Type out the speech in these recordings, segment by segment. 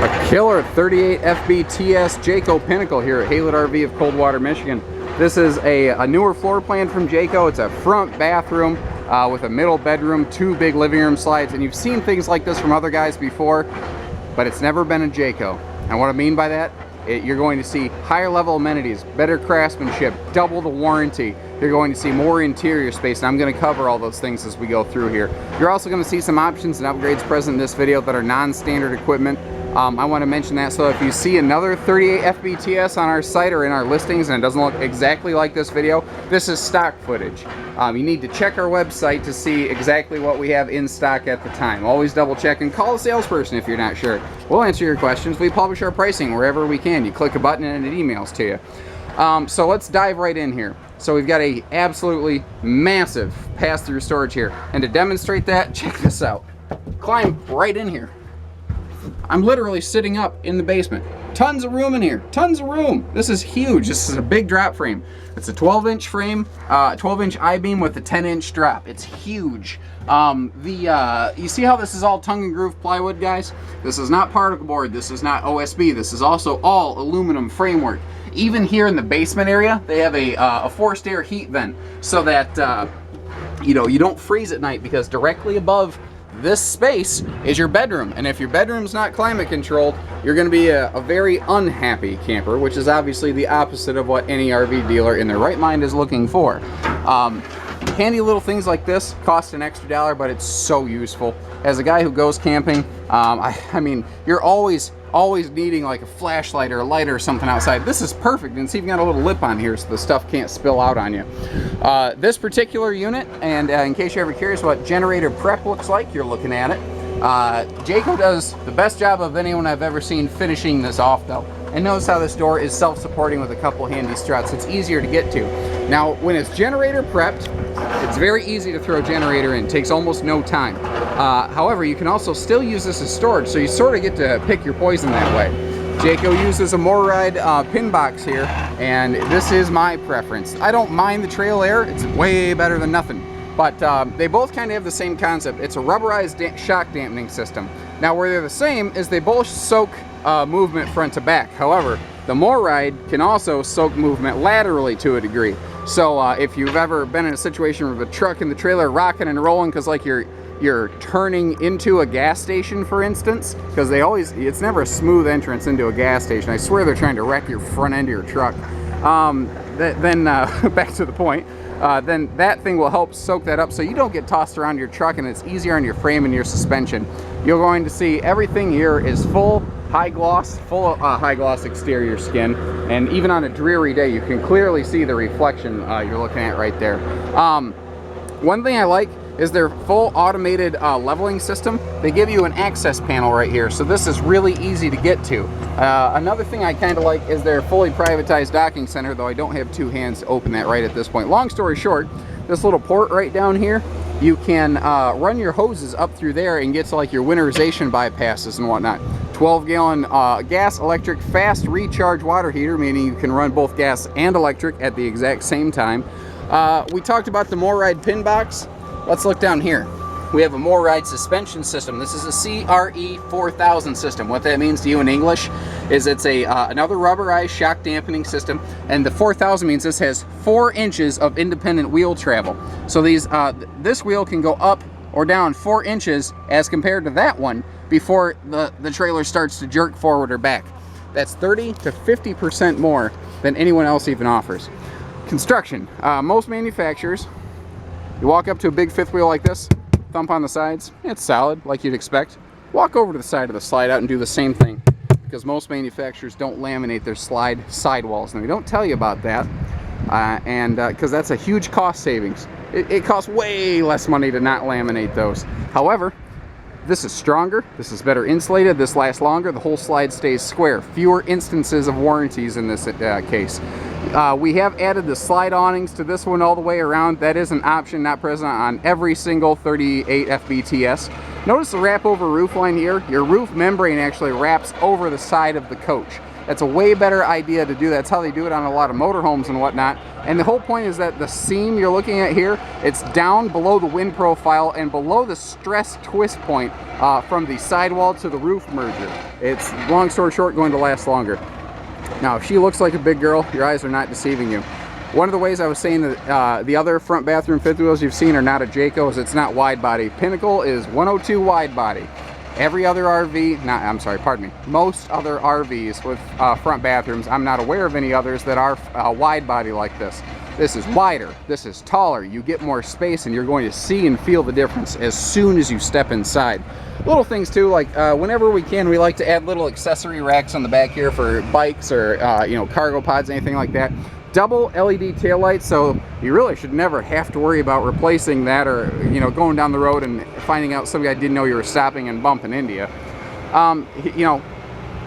A killer 38 FBTS Jayco Pinnacle here at Handheld RV of Coldwater, Michigan. This is a newer floor plan from Jayco. It's a front bathroom with a middle bedroom, 2 big living room slides, and you've seen things like this from other guys before, but it's never been a Jayco. And what I mean by that, you're going to see higher level amenities, better craftsmanship, double the warranty. You're going to see more interior space, and I'm going to cover all those things as we go through here. You're also going to see some options and upgrades present in this video that are non-standard equipment. I want to mention that, so if you see another 38 FBTS on our site or in our listings and it doesn't look exactly like this video, this is stock footage. You need to check our website to see exactly what we have in stock at the time. Always double check and call a salesperson if you're not sure. We'll answer your questions. We publish our pricing wherever we can. You click a button and it emails to you. So let's dive right in here. So we've got a absolutely massive pass-through storage here, and to demonstrate that, check this out. Climb right in here. I'm literally sitting up in the basement. Tons of room in here, tons of room. This is huge. This is a big drop frame. It's a 12-inch frame, 12-inch I-beam with a 10-inch drop. It's huge. You see how this is all tongue and groove plywood, guys? This is not particle board. This is not OSB. This is also all aluminum framework. Even here in the basement area, they have a forced air heat vent so that you don't freeze at night, because directly above this space is your bedroom, and if your bedroom's not climate controlled, you're going to be a very unhappy camper, which is obviously the opposite of what any RV dealer in their right mind is looking for. Handy little things like this cost an extra $1, but it's so useful. As a guy who goes camping, I mean, you're always needing like a flashlight or a lighter or something outside. This is perfect, and it's even got a little lip on here so the stuff can't spill out on you. This particular unit, and in case you're ever curious what generator prep looks like, you're looking at it. Jayco does the best job of anyone I've ever seen finishing this off though. And notice how this door is self-supporting with a couple handy struts. It's easier to get to. Now, when it's generator prepped, it's very easy to throw a generator in. It takes almost no time. However, you can also still use this as storage, so you sort of get to pick your poison that way. Jayco uses a MORryde pin box here, and this is my preference. I don't mind the trail air. It's way better than nothing. But they both kind of have the same concept. It's a rubberized shock dampening system. Now, where they're the same is they both soak movement front to back. However, the MORryde can also soak movement laterally to a degree. So if you've ever been in a situation where the truck and the trailer rocking and rolling because like you're turning into a gas station, for instance, because it's never a smooth entrance into a gas station. I swear they're trying to wreck your front end of your truck. Back to the point. Then that thing will help soak that up so you don't get tossed around your truck, and it's easier on your frame and your suspension. You're going to see everything here is full high gloss exterior skin, and even on a dreary day you can clearly see the reflection you're looking at right there. One thing I like is their full automated leveling system. They give you an access panel right here, so this is really easy to get to. Another thing I kind of like is their fully privatized docking center, though I don't have 2 hands to open that right at this point. Long story short, this little port right down here, you can run your hoses up through there and get to like your winterization bypasses and whatnot. 12-gallon gas electric fast recharge water heater, meaning you can run both gas and electric at the exact same time. We talked about the MORryde pin box. Let's look down here. We have a MORryde suspension system. This is a CRE 4000 system. What that means to you in English is it's another rubberized shock dampening system, and the 4000 means this has 4 inches of independent wheel travel. So this wheel can go up or down 4 inches as compared to that one before the trailer starts to jerk forward or back. That's 30 to 50% more than anyone else even offers. Construction. Most manufacturers, you walk up to a big fifth wheel like this, thump on the sides, it's solid like you'd expect. Walk over to the side of the slide out and do the same thing, because most manufacturers don't laminate their sidewalls. Now, we don't tell you about that, because that's a huge cost savings. It costs way less money to not laminate those. However, this is stronger, this is better insulated, this lasts longer, the whole slide stays square. Fewer instances of warranties in this case. We have added the slide awnings to this one all the way around. That is an option not present on every single 38 FBTS. Notice the wrap over roof line here. Your roof membrane actually wraps over the side of the coach. That's a way better idea to do. That's how they do it on a lot of motorhomes and whatnot. And the whole point is that the seam you're looking at here, it's down below the wind profile and below the stress twist point from the sidewall to the roof merger. It's, long story short, going to last longer. Now, if she looks like a big girl, your eyes are not deceiving you. One of the ways I was saying that the other front bathroom fifth wheels you've seen are not a Jayco is it's not wide body. Pinnacle is 102 wide body. Every other RV, most other RVs with front bathrooms, I'm not aware of any others that are wide body like this. This is wider, this is taller, you get more space, and you're going to see and feel the difference as soon as you step inside. Little things too, like whenever we can, we like to add little accessory racks on the back here for bikes or you know, cargo pods, anything like that. Double LED taillights, so you really should never have to worry about replacing that, or you know, going down the road and finding out some guy didn't know you were stopping and bumping into you. You know,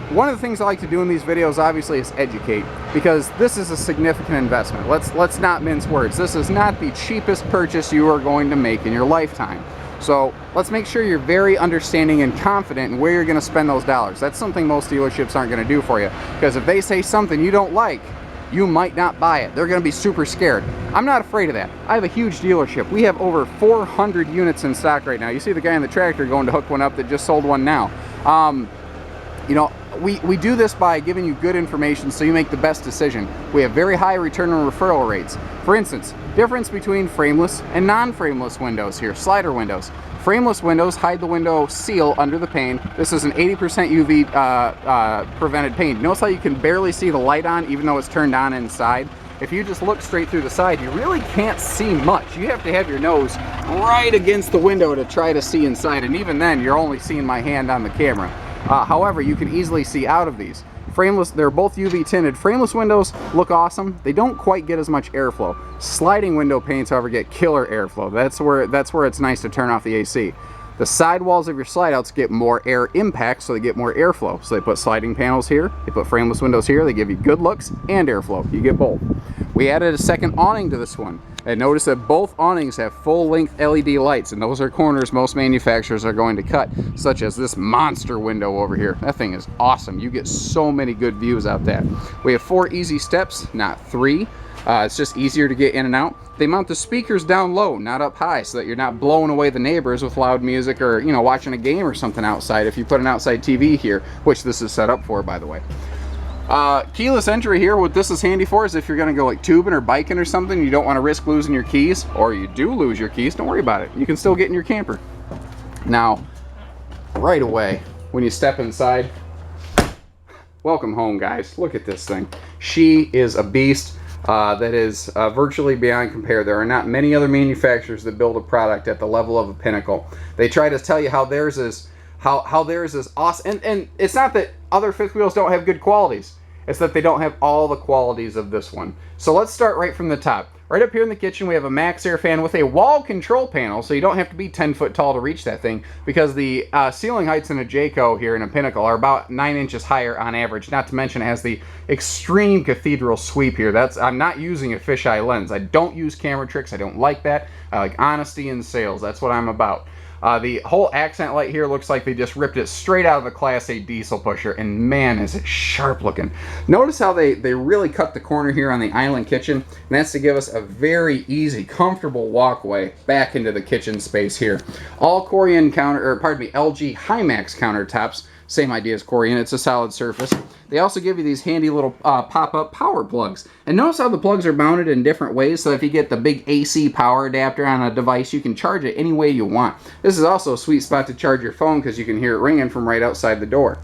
one of the things I like to do in these videos obviously is educate, because this is a significant investment. Let's not mince words. This is not the cheapest purchase you are going to make in your lifetime. So let's make sure you're very understanding and confident in where you're going to spend those dollars. That's something most dealerships aren't going to do for you, because if they say something you don't like, you might not buy it. They're going to be super scared. I'm not afraid of that. I have a huge dealership. We have over 400 units in stock right now. You see the guy in the tractor going to hook one up that just sold one now. You know, we do this by giving you good information so you make the best decision. We have very high return on referral rates. For instance, difference between frameless and non-frameless windows here, slider windows. Frameless windows hide the window seal under the pane. This is an 80% UV prevented pane. Notice how you can barely see the light on even though it's turned on inside. If you just look straight through the side, you really can't see much. You have to have your nose right against the window to try to see inside, and even then you're only seeing my hand on the camera. However, you can easily see out of these. Frameless, they're both UV tinted. Frameless windows look awesome. They don't quite get as much airflow. Sliding window paints, however, get killer airflow. That's where it's nice to turn off the AC. The sidewalls of your slide outs get more air impact, so they get more airflow. So they put sliding panels here, they put frameless windows here, they give you good looks and airflow. You get both. We added a second awning to this one. And notice that both awnings have full-length LED lights, and those are corners most manufacturers are going to cut, such as this monster window over here. That thing is awesome. You get so many good views out that. We have 4 easy steps, not 3. It's just easier to get in and out. They mount the speakers down low, not up high, so that you're not blowing away the neighbors with loud music or, you know, watching a game or something outside if you put an outside TV here, which this is set up for, by the way. Keyless entry here, what this is handy for is if you're going to go like tubing or biking or something, you don't want to risk losing your keys, or you do lose your keys, don't worry about it. You can still get in your camper. Now, right away, when you step inside, welcome home, guys. Look at this thing. She is a beast. That is virtually beyond compare. There are not many other manufacturers that build a product at the level of a Pinnacle. They try to tell you how theirs is how theirs is awesome, and it's not that other fifth wheels don't have good qualities. It's that they don't have all the qualities of this one. So let's start right from the top. Right up here in the kitchen, we have a max air fan with a wall control panel, so you don't have to be 10 foot tall to reach that thing, because the ceiling heights in a Jayco here in a Pinnacle are about 9 inches higher on average. Not to mention it has the extreme cathedral sweep here. I'm not using a fisheye lens. I don't use camera tricks. I don't like that. I like honesty in sales. That's what I'm about. The whole accent light here looks like they just ripped it straight out of a Class A diesel pusher, and man, is it sharp looking. Notice how they really cut the corner here on the island kitchen, and that's to give us a very easy, comfortable walkway back into the kitchen space here. All Corian LG Himax countertops. Same idea as Corian, it's a solid surface. They also give you these handy little pop-up power plugs. And notice how the plugs are mounted in different ways, so if you get the big AC power adapter on a device, you can charge it any way you want. This is also a sweet spot to charge your phone because you can hear it ringing from right outside the door.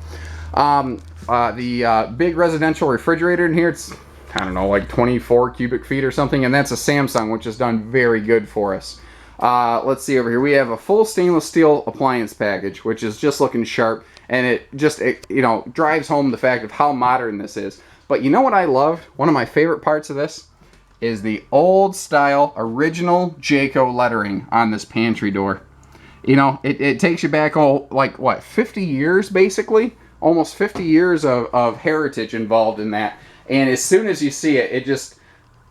The big residential refrigerator in here, it's, I don't know, like 24 cubic feet or something, and that's a Samsung, which has done very good for us. Let's see over here. We have a full stainless steel appliance package, which is just looking sharp. And it you know, drives home the fact of how modern this is. But you know what I loved? One of my favorite parts of this is the old style original Jayco lettering on this pantry door. You know, it takes you back, like what, 50 years basically? Almost 50 years of heritage involved in that. And as soon as you see it, it just,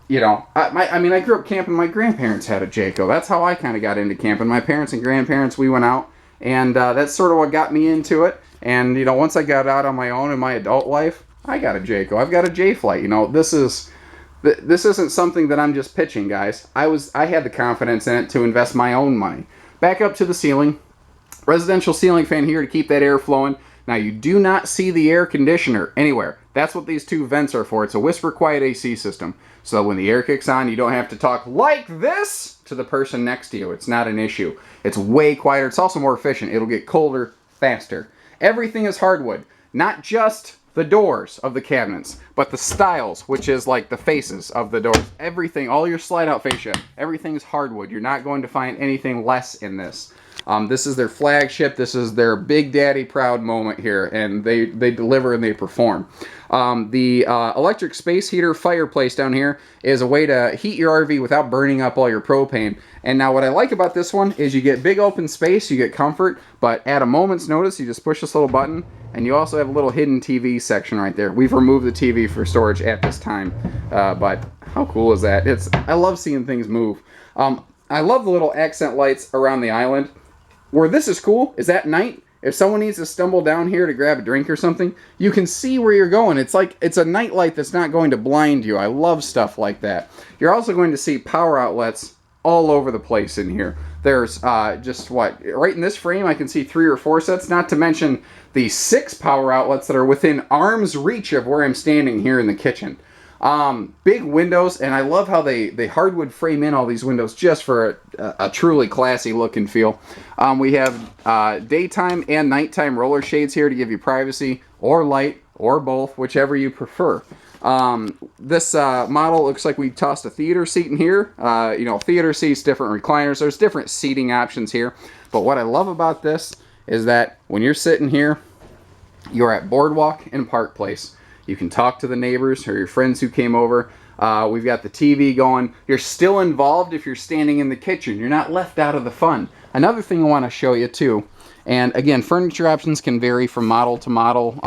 you know, I mean, I grew up camping. My grandparents had a Jayco. That's how I kind of got into camping. My parents and grandparents, we went out. And that's sort of what got me into it. And, you know, once I got out on my own in my adult life, I got a Jayco. I've got a J-Flight. You know, this isn't something that I'm just pitching, guys. I had the confidence in it to invest my own money. Back up to the ceiling. Residential ceiling fan here to keep that air flowing. Now, you do not see the air conditioner anywhere. That's what these two vents are for. It's a whisper quiet AC system. So when the air kicks on, you don't have to talk like this to the person next to you. It's not an issue. It's way quieter. It's also more efficient. It'll get colder faster. Everything is hardwood. Not just the doors of the cabinets, but the styles, which is like the faces of the doors. Everything, all your slide out fascia, everything's hardwood. You're not going to find anything less in this. This is their flagship. This is their big daddy proud moment here, and they deliver and they perform. The electric space heater Fireplace down here is a way to heat your RV without burning up all your propane. And now what I like about this one is you get big open space, you get comfort, but at a moment's notice, you just push this little button, and you also have a little hidden TV section right there. We've removed the TV for storage at this time, but how cool is that? I love seeing things move. I love the little accent lights around the island. Where this is cool is at night, if someone needs to stumble down here to grab a drink or something, you can see where you're going. It's like, it's a night light that's not going to blind you. I love stuff like that. You're also going to see power outlets all over the place in here. There's just what, right in this frame, I can see 3 or 4 sets, not to mention the 6 power outlets that are within arm's reach of where I'm standing here in the kitchen. Big windows, and I love how they hardwood frame in all these windows just for a truly classy look and feel. We have daytime and nighttime roller shades here to give you privacy or light or both, whichever you prefer. This model looks like we tossed a theater seat in here. You know, theater seats, different recliners. There's different seating options here. But what I love about this is that when you're sitting here, you're at Boardwalk and Park Place. You can talk to the neighbors or your friends who came over. We've got the TV going. You're still involved if you're standing in the kitchen. You're not left out of the fun. Another thing I want to show you too, and again, furniture options can vary from model to model,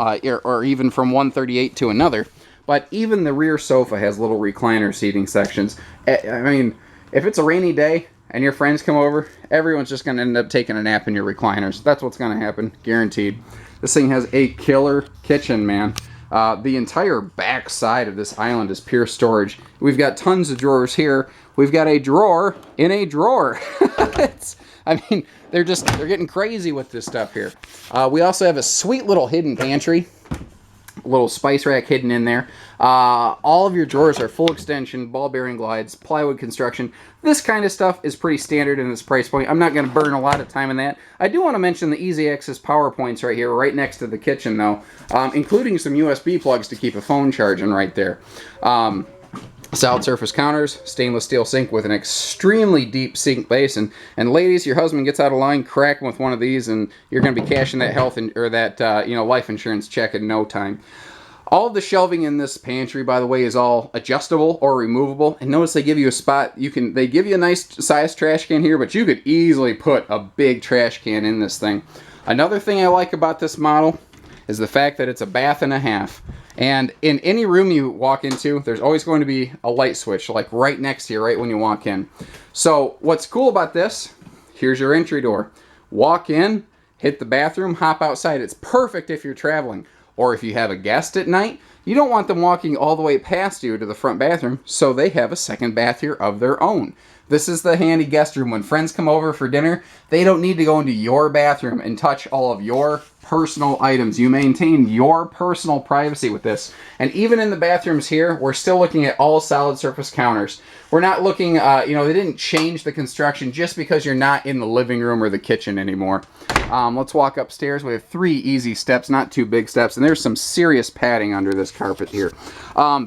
or even from 138 to another, but even the rear sofa has little recliner seating sections. I mean, if it's a rainy day and your friends come over, everyone's just going to end up taking a nap in your recliners. That's what's going to happen, guaranteed. This thing has a killer kitchen, man. The entire back side of this island is pure storage. We've got tons of drawers here. We've got a drawer in a drawer. I mean, they're getting crazy with this stuff here. We also have a sweet little hidden pantry. A little spice rack hidden in there. All of your drawers are full extension, ball bearing glides, plywood construction. This kind of stuff is pretty standard in this price point. I'm not going to burn a lot of time in that. I do want to mention the easy access power points right here, right next to the kitchen though, including some USB plugs to keep a phone charging right there. Solid surface counters, stainless steel sink with an extremely deep sink basin. And ladies, your husband gets out of line, crack him with one of these, and you're going to be cashing that life insurance check in no time. All of the shelving in this pantry, by the way, is all adjustable or removable. And notice they give you a spot. They give you a nice size trash can here, but you could easily put a big trash can in this thing. Another thing I like about this model is the fact that it's a bath and a half. And in any room you walk into, there's always going to be a light switch, like right next to you, right when you walk in. So what's cool about this, here's your entry door. Walk in, hit the bathroom, hop outside. It's perfect if you're traveling. Or if you have a guest at night, you don't want them walking all the way past you to the front bathroom, so they have a second bath here of their own. This is the handy guest room. When friends come over for dinner, they don't need to go into your bathroom and touch all of your personal items. You maintain your personal privacy with this. And even in the bathrooms here, we're still looking at all solid surface counters. We're not looking, they didn't change the construction just because you're not in the living room or the kitchen anymore. Let's walk upstairs. We have 3 easy steps, not 2 big steps, and there's some serious padding under this carpet here.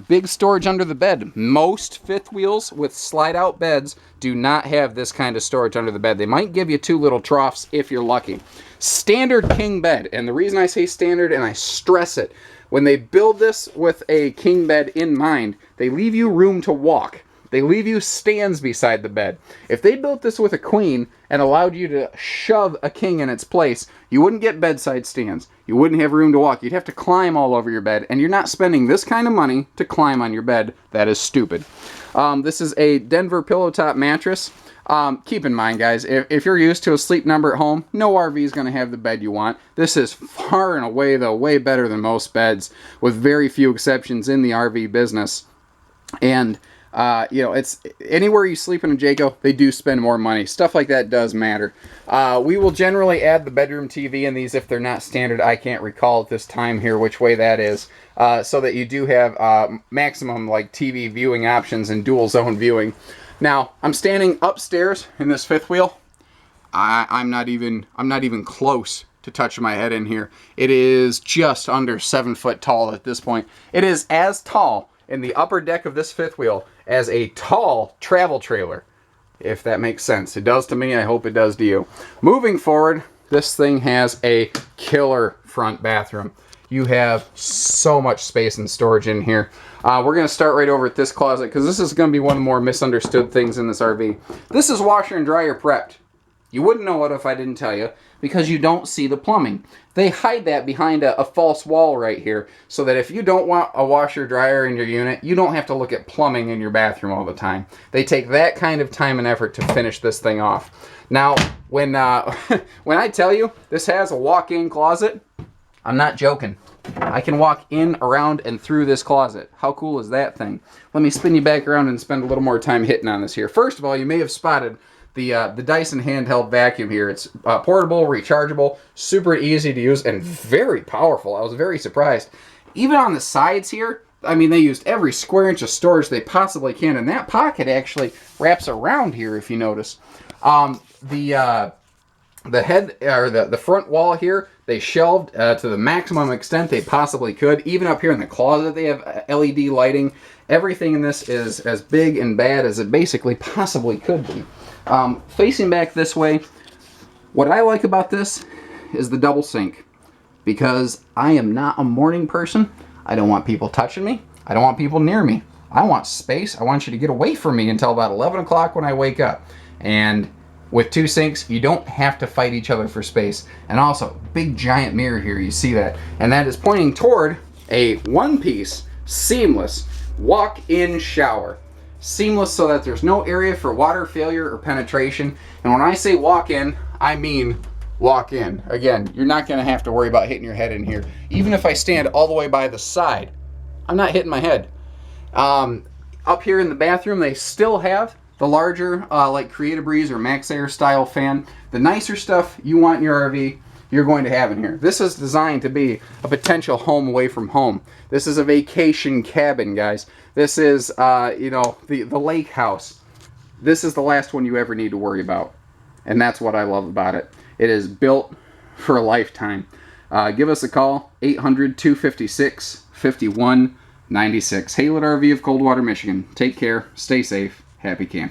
Big storage under the bed. Most fifth wheels with slide-out beds do not have this kind of storage under the bed. They might give you 2 little troughs if you're lucky. Standard king bed, and the reason I say standard, and I stress it, when they build this with a king bed in mind, they leave you room to walk. They leave you stands beside the bed. If they built this with a queen and allowed you to shove a king in its place, you wouldn't get bedside stands. You wouldn't have room to walk. You'd have to climb all over your bed, and you're not spending this kind of money to climb on your bed. That is stupid. This is a Denver Pillowtop mattress. Keep in mind, guys, if you're used to a Sleep Number at home, no RV is going to have the bed you want. This is far and away, though, way better than most beds, with very few exceptions in the RV business. And, you know, it's anywhere you sleep in a Jayco, they do spend more money. Stuff like that does matter. We will generally add the bedroom TV in these if they're not standard. I can't recall at this time here which way that is. So that you do have maximum like TV viewing options and dual zone viewing. Now, I'm standing upstairs in this fifth wheel. I'm not even close to touching my head in here. It is just under 7 foot tall at this point. It is as tall in the upper deck of this fifth wheel as a tall travel trailer, if that makes sense. It does to me. I hope it does to you. Moving forward, this thing has a killer front bathroom. You have so much space and storage in here. We're going to start right over at this closet because this is going to be one of the more misunderstood things in this RV. This is washer and dryer prepped. You wouldn't know it if I didn't tell you because you don't see the plumbing. They hide that behind a false wall right here so that if you don't want a washer dryer in your unit, you don't have to look at plumbing in your bathroom all the time. They take that kind of time and effort to finish this thing off. Now, when when I tell you this has a walk-in closet, I'm not joking. I can walk in, around, and through this closet. How cool is that thing? Let me spin you back around and spend a little more time hitting on this here. First of all, you may have spotted the Dyson handheld vacuum here. It's portable, rechargeable, super easy to use, and very powerful. I was very surprised. Even on the sides here, I mean, they used every square inch of storage they possibly can, and that pocket actually wraps around here, if you notice. The head, or the front wall here, they shelved to the maximum extent they possibly could. Even up here in the closet, they have LED lighting. Everything in this is as big and bad as it basically possibly could be. Facing back this way, what I like about this is the double sink. Because I am not a morning person. I don't want people touching me. I don't want people near me. I want space. I want you to get away from me until about 11 o'clock when I wake up. And with two sinks, you don't have to fight each other for space. And also, big giant mirror here, you see that. And that is pointing toward a one-piece, seamless, walk-in shower. Seamless so that there's no area for water failure or penetration. And when I say walk-in, I mean walk in. Again, you're not gonna have to worry about hitting your head in here. Even if I stand all the way by the side, I'm not hitting my head. Up here in the bathroom, they still have the larger, like Creative Breeze or Max Air style fan. The nicer stuff you want in your RV, you're going to have in here. This is designed to be a potential home away from home. This is a vacation cabin, guys. This is, you know, the lake house. This is the last one you ever need to worry about. And that's what I love about it. It is built for a lifetime. Give us a call, 800-256-5196. Handheld RV of Coldwater, Michigan. Take care, stay safe, happy camping.